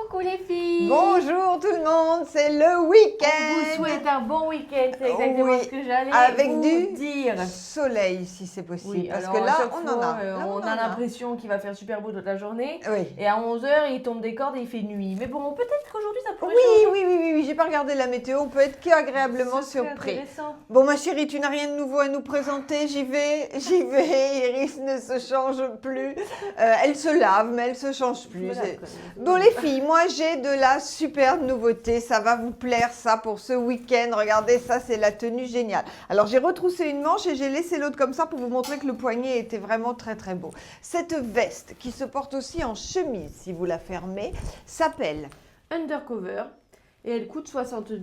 Coucou les filles. Bonjour tout le monde, c'est le week-end. On vous souhaite un bon week-end, c'est exactement Oui, ce que j'allais avec vous du dire. soleil si c'est possible, Oui, parce alors que à là chaque on fois, en a. Là, on a l'impression qu'il va faire super beau toute la journée. Oui. Et à 11h, il tombe des cordes et il fait nuit. Mais bon, peut-être qu'aujourd'hui ça pourrait Oui, changer. oui, j'ai pas regardé la météo, on peut être qu'agréablement Ce serait surpris. intéressant. Bon ma chérie, tu n'as rien de nouveau à nous présenter, j'y vais. Iris ne se change plus. Elle se lave, mais elle se change plus. Bon les filles, moi j'ai de la super nouveauté, ça va vous plaire ça pour ce week-end. Regardez ça, c'est la tenue géniale. Alors j'ai retroussé une manche et j'ai laissé l'autre comme ça pour vous montrer que le poignet était vraiment très très beau. Cette veste qui se porte aussi en chemise, si vous la fermez, s'appelle Undercover. Et elle coûte 62,50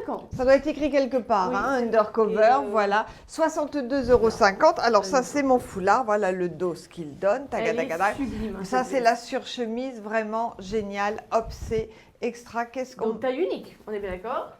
€. Ça doit être écrit quelque part, Oui, hein, c'est undercover, et voilà, 62,50 €. Alors ça, c'est mon foulard, voilà le dos qu'il donne. Elle est sublime. Hein, ça, c'est la surchemise, vraiment géniale. Hop, c'est extra. Qu'est-ce qu'on... Donc taille unique, on est bien d'accord?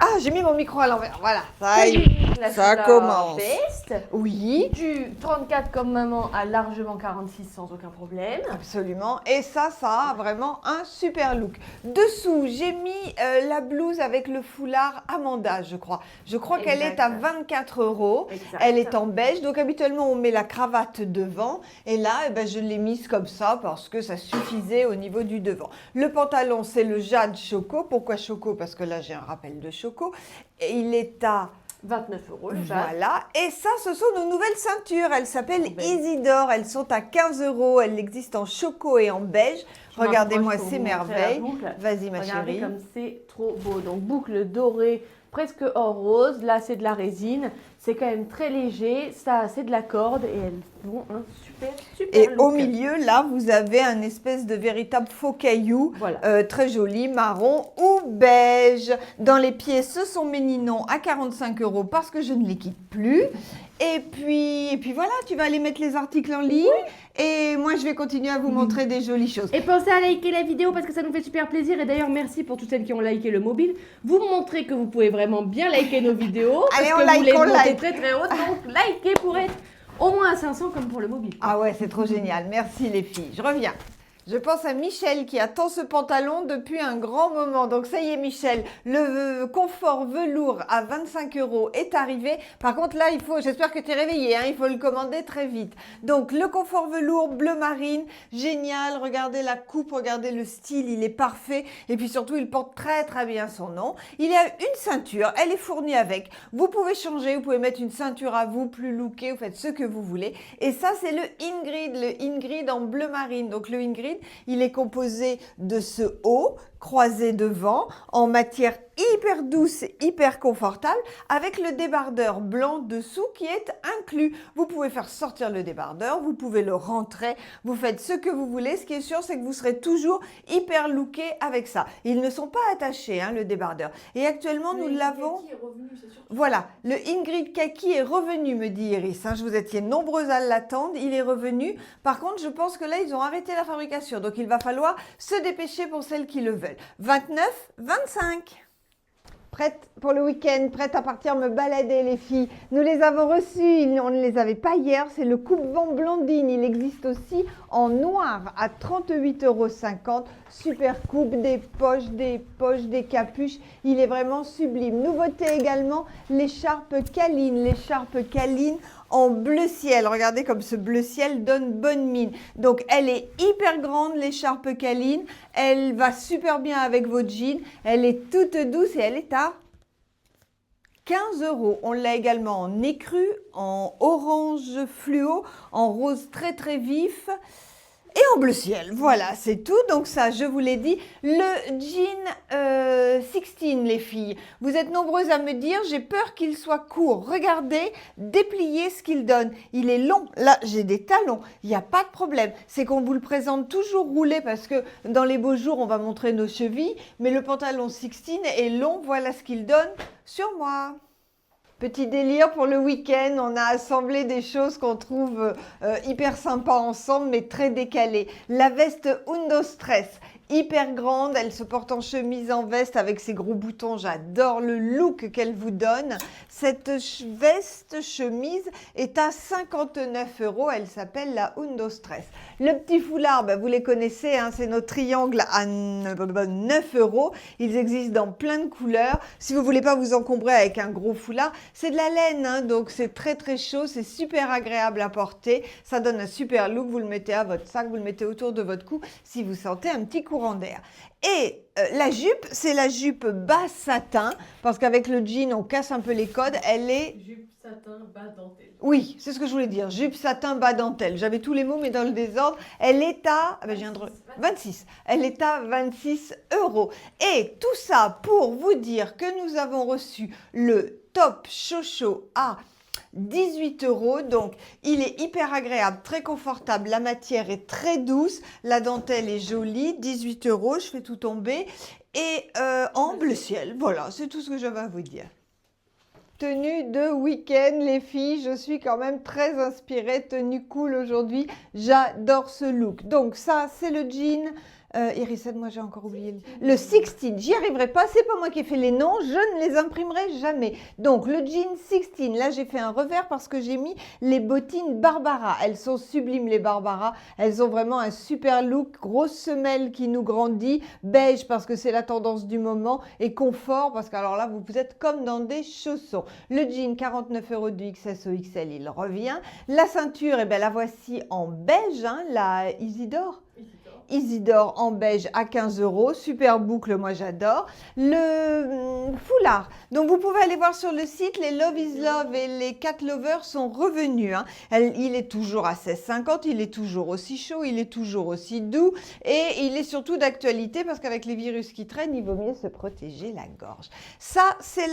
Ah, j'ai mis mon micro à l'envers, voilà. Taille unique, la ça foulard commence. Veste. Oui. Du 34 comme maman à largement 46 sans aucun problème. Absolument. Et ça a vraiment un super look. Dessous, j'ai mis la blouse avec le foulard Amanda, je crois. Je crois qu'elle est à 24 €. Exact. Elle est en beige. Donc habituellement, on met la cravate devant. Et là, eh ben, je l'ai mise comme ça parce que ça suffisait au niveau du devant. Le pantalon, c'est le Jade Choco. Pourquoi Choco? Parce que là, j'ai un rappel de Choco. Et il est à 29 € le Jade. voilà, et ça, ce sont nos nouvelles ceintures. Elles s'appellent Isidore. Elles sont à 15 €. Elles existent en choco et en beige. Regardez-moi ces merveilles. Vas-y, ma Regardez chérie. comme c'est trop beau. Donc, boucle dorée, presque or rose. Là, c'est de la résine. C'est quand même très léger. Ça, c'est de la corde. Et elles font un super Et look. au milieu, là, vous avez un espèce de véritable faux caillou, Voilà. très joli, marron ou beige. Dans les pieds, ce sont mes ninons à 45 € parce que je ne les quitte plus. Et puis voilà, tu vas aller mettre les articles en ligne. Oui. Et moi, je vais continuer à vous montrer des jolies choses. Et pensez à liker la vidéo parce que ça nous fait super plaisir. Et d'ailleurs, merci pour toutes celles qui ont liké le mobile. Vous montrez que vous pouvez vraiment bien liker nos vidéos. Allez, parce on que like, vous les on montez like. très très haut. Donc, likez pour être au moins à 500 comme pour le mobile. Ah ouais, c'est trop génial. Merci les filles. Je reviens. Je pense à Michel qui attend ce pantalon depuis un grand moment. Donc ça y est Michel, le confort velours à 25 € est arrivé. Par contre là, j'espère que tu es réveillé, hein, il faut le commander très vite. Donc le confort velours bleu marine, génial. Regardez la coupe, regardez le style, il est parfait. Et puis surtout, il porte très très bien son nom. Il y a une ceinture, elle est fournie avec. Vous pouvez changer, vous pouvez mettre une ceinture à vous, plus lookée, vous faites ce que vous voulez. Et ça, c'est le Ingrid en bleu marine. Donc le Ingrid, il est composé de ce haut croisé devant en matière hyper douce et hyper confortable avec le débardeur blanc dessous qui est inclus. Vous pouvez faire sortir le débardeur, vous pouvez le rentrer, vous faites ce que vous voulez. Ce qui est sûr, c'est que vous serez toujours hyper looké avec ça. Ils ne sont pas attachés, hein, le débardeur. Et actuellement, nous l'avons... Voilà, le Ingrid Kaki est revenu, me dit Iris. Hein, vous étiez nombreuses à l'attendre, il est revenu. Par contre, je pense que là, ils ont arrêté la fabrication. Donc, il va falloir se dépêcher pour celles qui le veulent. 29, 25. Prête pour le week-end, prête à partir me balader les filles. Nous les avons reçus, on ne les avait pas hier, c'est le coupe-vent blondine. Il existe aussi en noir à 38,50 €. Super coupe, des poches, des capuches. Il est vraiment sublime. Nouveauté également, l'écharpe Caline. L'écharpe Caline en bleu ciel. Regardez comme ce bleu ciel donne bonne mine. Donc, elle est hyper grande, l'écharpe Caline. Elle va super bien avec vos jeans. Elle est toute douce et elle est à 15 €. On l'a également en écru, en orange fluo, en rose très très vif et en bleu ciel. Voilà, c'est tout. Donc ça, je vous l'ai dit, le jean 16, les filles. Vous êtes nombreuses à me dire, j'ai peur qu'il soit court. Regardez, dépliez ce qu'il donne. Il est long. Là, j'ai des talons. Il n'y a pas de problème. C'est qu'on vous le présente toujours roulé parce que dans les beaux jours, on va montrer nos chevilles. Mais le pantalon 16 est long. Voilà ce qu'il donne sur moi. Petit délire pour le week-end, on a assemblé des choses qu'on trouve hyper sympas ensemble, mais très décalées. La veste Undo Stress, hyper grande, elle se porte en chemise, en veste avec ses gros boutons. J'adore le look qu'elle vous donne. Cette veste chemise est à 59 €. Elle s'appelle la Undo Stress. Le petit foulard, vous les connaissez, hein, c'est nos triangles à 9 €. Ils existent dans plein de couleurs. Si vous voulez pas vous encombrer avec un gros foulard, c'est de la laine, hein, donc c'est très très chaud, c'est super agréable à porter. Ça donne un super look. Vous le mettez à votre sac, vous le mettez autour de votre cou si vous sentez un petit courant d'air. Et la jupe, c'est la jupe bas satin, parce qu'avec le jean, on casse un peu les codes. Elle est... Jupe, satin, bas, dentelle. Oui, c'est ce que je voulais dire. Jupe, satin, bas, dentelle. J'avais tous les mots, mais dans le désordre. Elle est à... 26. Elle est à 26 €. Et tout ça pour vous dire que nous avons reçu le top Chocho à 18 €, donc il est hyper agréable, très confortable, la matière est très douce, la dentelle est jolie, 18 €, je fais tout tomber, et en bleu ciel, voilà, c'est tout ce que j'avais à vous dire. Tenue de week-end, les filles, je suis quand même très inspirée, tenue cool aujourd'hui, j'adore ce look. Donc ça, c'est le jean. Iris, moi j'ai encore oublié le 16, j'y arriverai pas, c'est pas moi qui ai fait les noms, je ne les imprimerai jamais. Donc le jean 16, là j'ai fait un revers parce que j'ai mis les bottines Barbara. Elles sont sublimes les Barbara, elles ont vraiment un super look, grosse semelle qui nous grandit, beige parce que c'est la tendance du moment et confort parce que alors là vous êtes comme dans des chaussons. Le jean 49 € du XS au XL, il revient. La ceinture, la voici en beige, hein, la Isidore. Isidore en beige à 15 €, super boucle, moi j'adore. Le foulard, donc vous pouvez aller voir sur le site, les Love is Love et les Cat Lovers sont revenus. Hein. Il est toujours à 16,50 €, il est toujours aussi chaud, il est toujours aussi doux et il est surtout d'actualité parce qu'avec les virus qui traînent, il vaut mieux se protéger la gorge. Ça, c'est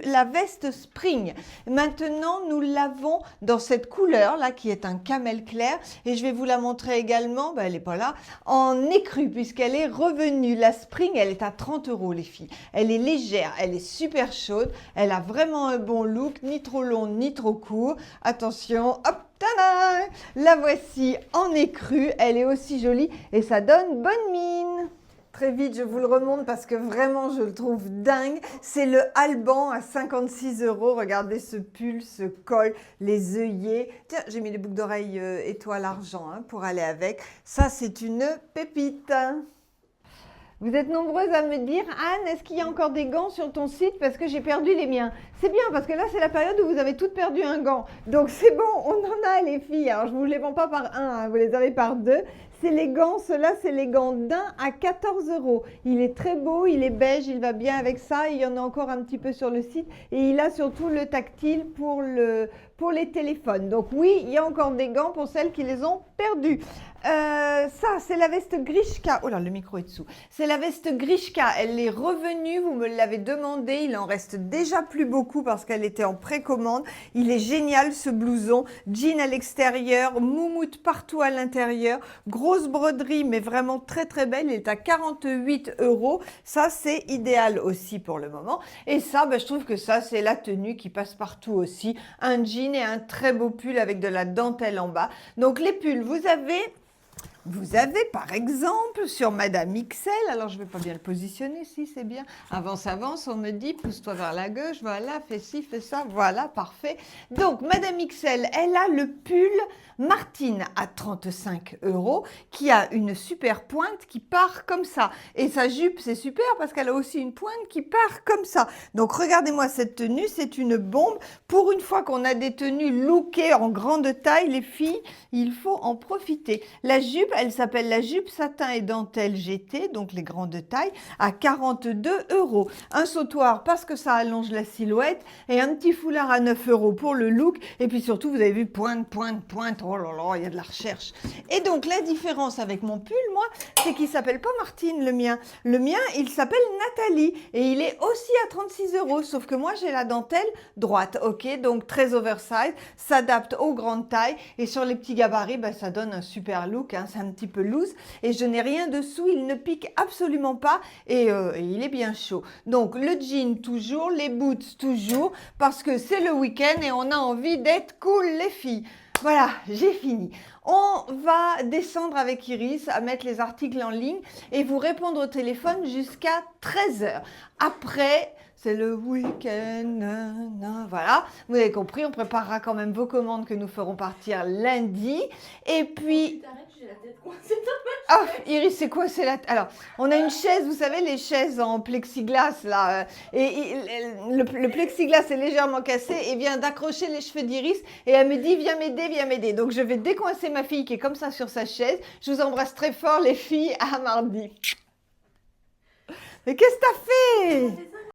la veste Spring. Maintenant, nous l'avons dans cette couleur là qui est un camel clair et je vais vous la montrer également, elle n'est pas là, en écru puisqu'elle est revenue. La Spring, elle est à 30 € les filles. Elle est légère, elle est super chaude, elle a vraiment un bon look, ni trop long ni trop court. Attention, hop, tada! La voici en écru, elle est aussi jolie et ça donne bonne mine. Très vite, je vous le remonte parce que vraiment, je le trouve dingue. C'est le Alban à 56 €. Regardez ce pull, ce col, les œillets. Tiens, j'ai mis les boucles d'oreilles étoile argent pour aller avec. Ça, c'est une pépite. Vous êtes nombreuses à me dire « Anne, est-ce qu'il y a encore des gants sur ton site parce que j'ai perdu les miens ?» C'est bien parce que là, c'est la période où vous avez toutes perdu un gant. Donc, c'est bon, on en a les filles. Alors, je ne vous les vends pas par un, hein, vous les avez par deux. C'est les gants, ceux-là, c'est les gants d'un à 14 €. Il est très beau, il est beige, il va bien avec ça. Il y en a encore un petit peu sur le site. Et il a surtout le tactile pour les téléphones. Donc oui, il y a encore des gants pour celles qui les ont perdus. Ça, c'est la veste Grishka. Oh là, le micro est dessous. C'est la veste Grishka. Elle est revenue, vous me l'avez demandé. Il en reste déjà plus beaucoup parce qu'elle était en précommande. Il est génial ce blouson. Jean à l'extérieur, moumoute partout à l'intérieur. Grosse broderie, mais vraiment très très belle. Il est à 48 €. Ça, c'est idéal aussi pour le moment. Et ça, je trouve que ça, c'est la tenue qui passe partout aussi. Un jean et un très beau pull avec de la dentelle en bas. Donc les pulls, vous avez par exemple sur Madame XL, alors je ne vais pas bien le positionner, si c'est bien, avance, on me dit, pousse-toi vers la gauche, voilà, fais ci, fais ça, voilà, parfait. Donc Madame XL, elle a le pull Martine à 35 € qui a une super pointe qui part comme ça. Et sa jupe, c'est super parce qu'elle a aussi une pointe qui part comme ça. Donc regardez-moi cette tenue, c'est une bombe. Pour une fois qu'on a des tenues lookées en grande taille, les filles, il faut en profiter. La jupe, elle s'appelle la jupe satin et dentelle GT, donc les grandes tailles, à 42 €. Un sautoir parce que ça allonge la silhouette et un petit foulard à 9 € pour le look. Et puis surtout, vous avez vu, pointe, oh là là, il y a de la recherche. Et donc, la différence avec mon pull, moi, c'est qu'il ne s'appelle pas Martine, le mien. Le mien, il s'appelle Nathalie et il est aussi à 36 €, sauf que moi, j'ai la dentelle droite, ok? Donc, très oversize, s'adapte aux grandes tailles et sur les petits gabarits, ça donne un super look, hein. C'est un un petit peu loose et je n'ai rien dessous, il ne pique absolument pas et il est bien chaud. Donc le jean toujours, les boots toujours parce que c'est le week-end et on a envie d'être cool les filles. Voilà, j'ai fini. On va descendre avec Iris à mettre les articles en ligne et vous répondre au téléphone jusqu'à 13 h. Après, c'est le week-end. Voilà, vous avez compris, on préparera quand même vos commandes que nous ferons partir lundi. Et puis... J'ai la tête coincée dans Ah, Iris, c'est quoi? C'est la... Alors, on a une chaise, vous savez, les chaises en plexiglas, là. Et le plexiglas est légèrement cassé et vient d'accrocher les cheveux d'Iris. Et elle me dit, viens m'aider, viens m'aider. Donc, je vais décoincer ma fille qui est comme ça sur sa chaise. Je vous embrasse très fort, les filles. À mardi. Mais qu'est-ce que t'as fait?